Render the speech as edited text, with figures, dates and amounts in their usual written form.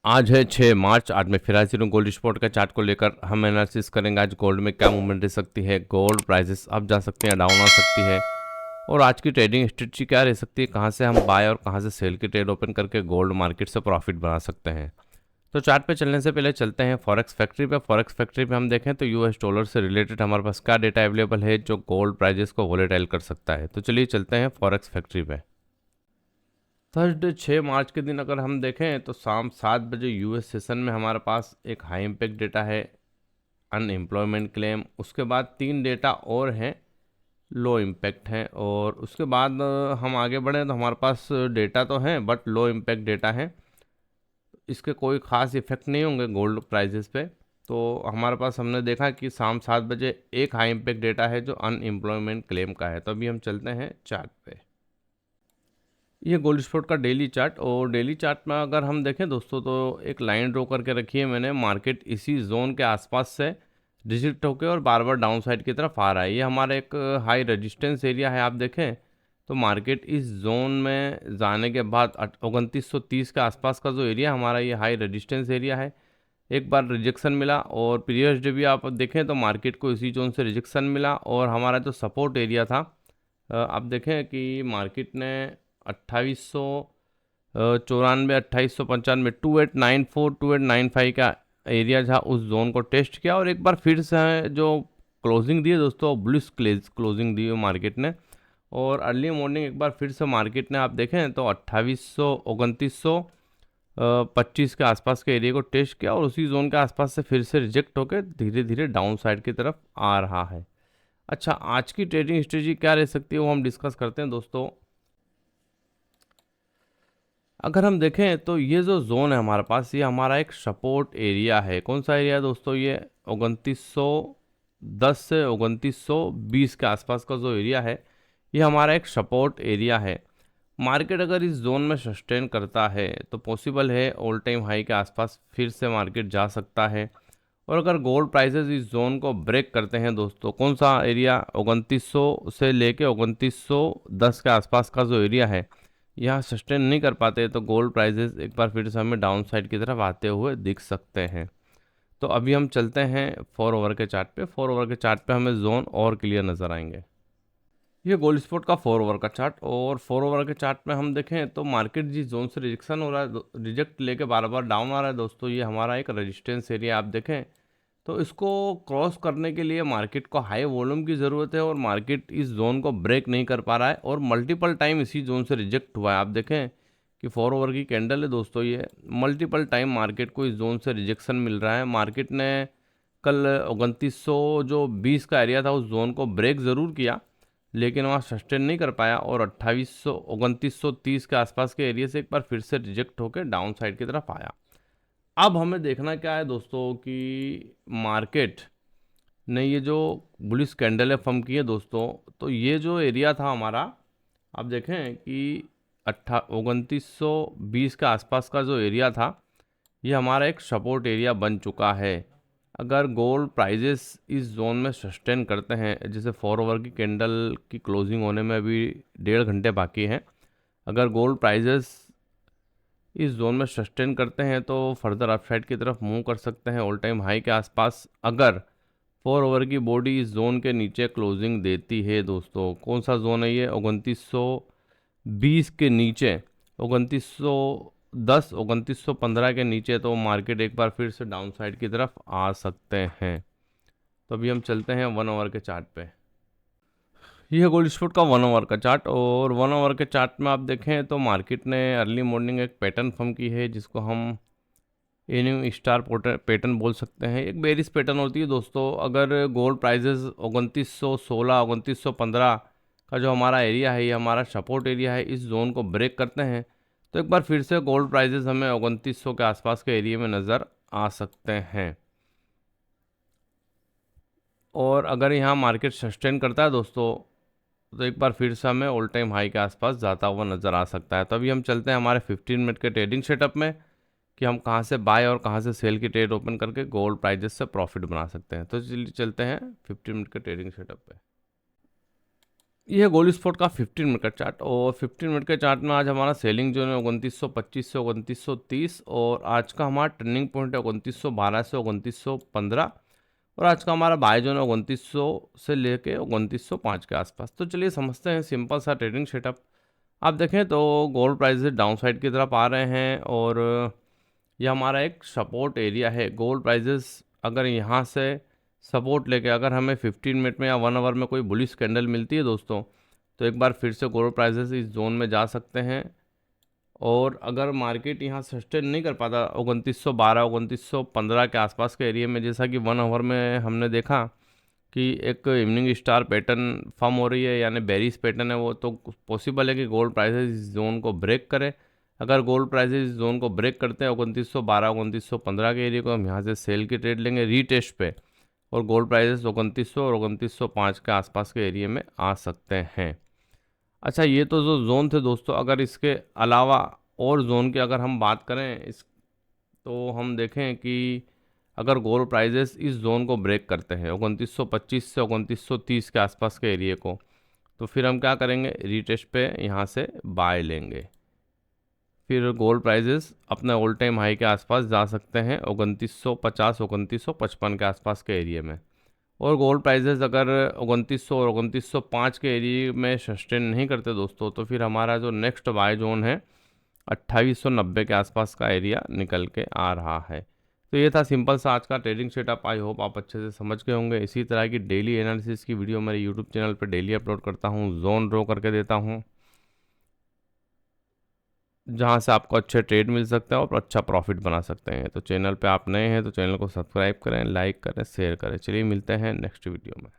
आज है 6 मार्च। आज मैं फिर हाजिर हूँ गोल्ड स्पॉट का चार्ट को लेकर। हम एनालिसिस करेंगे आज गोल्ड में क्या मूवमेंट रह सकती है, गोल्ड प्राइसेस अप जा सकती हैं, डाउन आ सकती है, और आज की ट्रेडिंग स्ट्रेटजी क्या रह सकती है, कहाँ से हम बाय और कहाँ से सेल की ट्रेड ओपन करके गोल्ड मार्केट से प्रॉफिट बना सकते हैं। तो चार्ट पे चलने से पहले चलते हैं फॉरेक्स फैक्ट्री पे। फॉरेक्स फैक्ट्री पे हम देखें तो यूएस डॉलर से रिलेटेड हमारे पास क्या डेटा अवेलेबल है जो गोल्ड प्राइजेस को वोलेटाइल कर सकता है। तो चलिए चलते हैं फॉरेक्स फैक्ट्री पे। थर्सडे 6 मार्च के दिन अगर हम देखें तो शाम 7 बजे यूएस सेशन में हमारे पास एक हाई इम्पैक्ट डेटा है, अनएम्प्लॉयमेंट क्लेम। उसके बाद 3 डेटा और हैं, लो इम्पैक्ट हैं। और उसके बाद हम आगे बढ़ें तो हमारे पास डेटा तो हैं बट लो इम्पैक्ट डेटा हैं। इसके कोई ख़ास इफेक्ट नहीं होंगे गोल्ड प्राइजेस पे। तो हमारे पास हमने देखा कि शाम 7 बजे एक हाई इम्पैक्ट डेटा है जो अनएम्प्लॉयमेंट क्लेम का है। तो अभी हम चलते हैं चार्ट पे। ये गोल्ड स्पॉट का डेली चार्ट, और डेली चार्ट में अगर हम देखें दोस्तों तो एक लाइन ड्रॉ करके रखी है मैंने। मार्केट इसी जोन के आसपास से रिजेक्ट होकर और बार बार डाउन साइड की तरफ आ रहा है। ये हमारा एक हाई रेजिस्टेंस एरिया है। आप देखें तो मार्केट इस जोन में जाने के बाद 2930 के आसपास का जो एरिया हमारा, ये हाई रेजिस्टेंस एरिया है। एक बार रिजेक्शन मिला और प्रीवियस डे भी आप देखें तो मार्केट को इसी जोन से रिजेक्शन मिला। और हमारा जो सपोर्ट एरिया था, आप देखें कि मार्केट ने 2894, 2895, 2894, 2895 का एरिया था, उस जोन को टेस्ट किया और एक बार फिर से जो क्लोजिंग दी है दोस्तों, बुलिश क्लोजिंग दी है मार्केट ने। और अर्ली मॉर्निंग एक बार फिर से मार्केट ने आप देखें तो 2800, 2925 के आसपास के एरिया को टेस्ट किया और उसी जोन के आसपास से फिर से रिजेक्ट होकर धीरे धीरे डाउन साइड की तरफ आ रहा है। अच्छा, आज की ट्रेडिंग स्ट्रेटजी क्या रह सकती है वो हम डिस्कस करते हैं दोस्तों। अगर हम देखें तो ये जो जोन है हमारे पास, ये हमारा एक सपोर्ट एरिया है। कौन सा एरिया है दोस्तों? ये 2910 से 2920 के आसपास का जो एरिया है, ये हमारा एक सपोर्ट एरिया है। मार्केट अगर इस जोन में सस्टेन करता है तो पॉसिबल है ऑल टाइम हाई के आसपास फिर से मार्केट जा सकता है। और अगर गोल्ड प्राइसेस इस जोन को ब्रेक करते हैं दोस्तों, कौन सा एरिया, 2900 से लेके 2910 के आसपास का जो एरिया है, यहाँ सस्टेन नहीं कर पाते तो गोल्ड प्राइसेस एक बार फिर से हमें डाउन साइड की तरफ आते हुए दिख सकते हैं। तो अभी हम चलते हैं 4 ओवर के चार्ट पे। 4 ओवर के चार्ट पे हमें जोन और क्लियर नज़र आएंगे। ये गोल्ड स्पॉट का 4 ओवर का चार्ट, और 4 ओवर के चार्ट में हम देखें तो मार्केट जिस जोन से रिजेक्शन हो रहा है, रिजेक्ट लेके बार बार डाउन आ रहा है दोस्तों, ये हमारा एक रेजिस्टेंस एरिया। आप देखें तो इसको क्रॉस करने के लिए मार्केट को हाई वॉल्यूम की ज़रूरत है और मार्केट इस जोन को ब्रेक नहीं कर पा रहा है और मल्टीपल टाइम इसी जोन से रिजेक्ट हुआ है। आप देखें कि 4 ओवर की कैंडल है दोस्तों, ये मल्टीपल टाइम मार्केट को इस जोन से रिजेक्शन मिल रहा है। मार्केट ने कल 2920 का एरिया था, उस जोन को ब्रेक ज़रूर किया लेकिन वहाँ सस्टेन नहीं कर पाया और 2930 के आसपास के एरिया से एक बार फिर से रिजेक्ट होकर डाउन साइड की तरफ आया। अब हमें देखना क्या है दोस्तों कि मार्केट ने ये जो बुलिश कैंडल है फॉर्म की है दोस्तों, तो ये जो एरिया था हमारा, आप देखें कि 2920 के आसपास का जो एरिया था, ये हमारा एक सपोर्ट एरिया बन चुका है। अगर गोल्ड प्राइजेस इस जोन में सस्टेन करते हैं, जैसे 4 ओवर की कैंडल की क्लोजिंग होने में अभी 1.5 घंटे बाकी हैं, अगर गोल्ड प्राइजेस इस जोन में सस्टेन करते हैं तो फर्दर अपसाइड की तरफ मूव कर सकते हैं ऑल टाइम हाई के आसपास। अगर 4 ओवर की बॉडी इस जोन के नीचे क्लोजिंग देती है दोस्तों, कौन सा जोन है ये, 2920 के नीचे, 2910, 2915 के नीचे, तो मार्केट एक बार फिर से डाउन साइड की तरफ आ सकते हैं। तो अभी हम चलते हैं 1 ओवर के चार्ट पे। ये है गोल्ड स्पॉट का 1 ओवर का चार्ट, और 1 ओवर के चार्ट में आप देखें तो मार्केट ने अर्ली मॉर्निंग एक पैटर्न फॉर्म की है जिसको हम एन्यू स्टार पैटर्न बोल सकते हैं। एक बेरिश पैटर्न होती है दोस्तों। अगर गोल्ड प्राइजेस 2916, 2915 का जो हमारा एरिया है, ये हमारा सपोर्ट एरिया है, इस जोन को ब्रेक करते हैं तो एक बार फिर से गोल्ड प्राइजेस हमें 2900 के आसपास के एरिया में नज़र आ सकते हैं। और अगर यहाँ मार्केट सस्टेन करता है दोस्तों तो एक बार फिर से हमें ऑल टाइम हाई के आसपास जाता हुआ नज़र आ सकता है। तो अभी हम चलते हैं हमारे 15 मिनट के ट्रेडिंग सेटअप में कि हम कहाँ से बाय और कहाँ से सेल की ट्रेड ओपन करके गोल्ड प्राइजेस से प्रॉफिट बना सकते हैं। तो चलिए चलते हैं 15 मिनट के ट्रेडिंग सेटअप पे। ये है गोल्ड स्पॉट का 15 मिनट का चार्ट, और 15 मिनट के चार्ट में आज हमारा सेलिंग जो है 2925 से 2930, और आज का हमारा टर्निंग पॉइंट है 2912 से 2915, और आज का हमारा बाय जो है 2900 से लेके 2905 के आसपास। तो चलिए समझते हैं सिंपल सा ट्रेडिंग सेटअप। आप देखें तो गोल्ड प्राइसेस डाउन साइड की तरफ आ रहे हैं, और ये हमारा एक सपोर्ट एरिया है। गोल्ड प्राइसेस अगर यहाँ से सपोर्ट लेके अगर हमें 15 मिनट में या 1 आवर में कोई बुलिश कैंडल मिलती है दोस्तों, तो एक बार फिर से गोल्ड प्राइसेस इस जोन में जा सकते हैं। और अगर मार्केट यहाँ सस्टेन नहीं कर पाता 2912 2915 के आसपास के एरिया में, जैसा कि 1 आवर में हमने देखा कि एक इवनिंग स्टार पैटर्न फॉर्म हो रही है, यानी बेरिश पैटर्न है वो, तो पॉसिबल है कि गोल्ड प्राइसेस इस जोन को ब्रेक करे। अगर गोल्ड प्राइसेस इस जोन को ब्रेक करते हैं 2912 2915 के एरिया को, हम यहाँ से सेल की ट्रेड लेंगे रीटेस्ट पे, और गोल्ड प्राइसेस 2900 और 2905 के आसपास के एरिया में आ सकते हैं। अच्छा, ये तो जो जोन थे दोस्तों, अगर इसके अलावा और जोन की अगर हम बात करें इस, तो हम देखें कि अगर गोल्ड प्राइजेस इस जोन को ब्रेक करते हैं 2925 से 2930 के आसपास के एरिया को, तो फिर हम क्या करेंगे, रीटेस्ट पे यहाँ से बाय लेंगे। फिर गोल्ड प्राइजेस अपने ऑल टाइम हाई के आसपास जा सकते हैं 2950 2955 के आसपास के एरिया में। और गोल्ड प्राइजेस अगर 2900 और 2905 के एरिया में सस्टेन नहीं करते दोस्तों, तो फिर हमारा जो नेक्स्ट बाय जोन है 2890 के आसपास का एरिया निकल के आ रहा है। तो ये था सिंपल सा आज का ट्रेडिंग सेटअप। आई होप आप अच्छे से समझ गए होंगे। इसी तरह की डेली एनालिसिस की वीडियो मेरे यूट्यूब चैनल पर डेली अपलोड करता हूँ, जोन ड्रॉ करके देता हूँ, जहाँ से आपको अच्छे ट्रेड मिल सकते हैं और अच्छा प्रॉफिट बना सकते हैं। तो चैनल पे आप नए हैं तो चैनल को सब्सक्राइब करें, लाइक करें, शेयर करें। चलिए मिलते हैं नेक्स्ट वीडियो में।